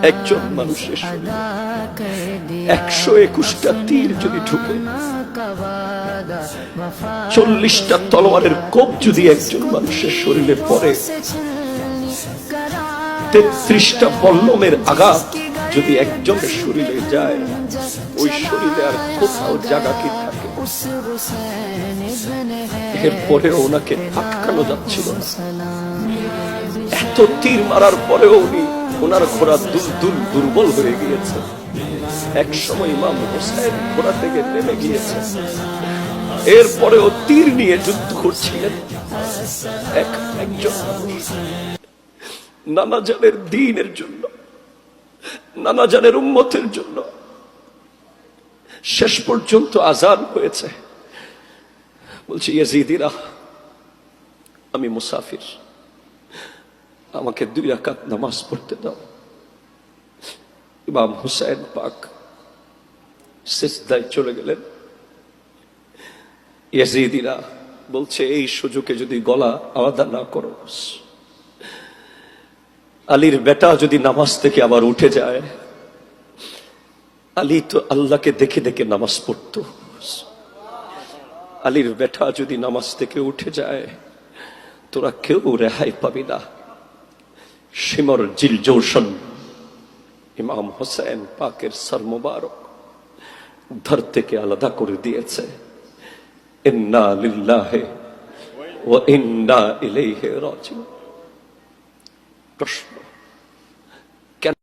একজন মানুষের 121টা তীর যদি ঢুকে, 40টা তলোয়ারের কোপ যদি একজন মানুষের শরীরে পড়ে, 33টা বল্লমের আঘাত যদি একজনের শরীরে যায়, ওই শরীরে আর কোথাও জায়গা কি থাকে? এরপরেও ওনাকে আটকানো যাচ্ছিল না। এত তীর মারার পরেও উনি, ওনার ঘোড়া দুর্বল হয়ে গিয়েছে। এক সময় ইমাম হোসেন ঘোড়া থেকে নেমে গিয়েছে, এরপরেও তীর নিয়ে যুদ্ধ করছিলেন। একজন মানুষ নানা জানের দ্বীনের জন্য, নানা জানের উম্মতের জন্য। শেষ পর্যন্ত আযান হয়েছে, বলছি ইয়াজিদিরা, আমি মুসাফির, আমাকে 2 রাকাত নামাজ পড়তে দাও। ইমাম হুসাইন পাক সিজদায় চলে গেলেন। ইয়াজিদিরা বলছে, এই সুযোগে যদি গলা আলাদা না করো, আলীর বেটা যদি নামাজ থেকে আবার উঠে যায়, আলী তো আল্লাহকে দেখে দেখে নামাজ পড়ত, আলীর বেটা যদি নামাজ থেকে উঠে যায়, তোরা কেউ রেহাই পাবি না। শিমর জিল জৌশন ইমাম হোসেন পাকের সর মুবারক ধর থেকে আলাদা করে দিয়েছে। ইন্না লিল্লাহি ওয়া ইন্না ইলাইহি রাজিউন। প্রশ্ন,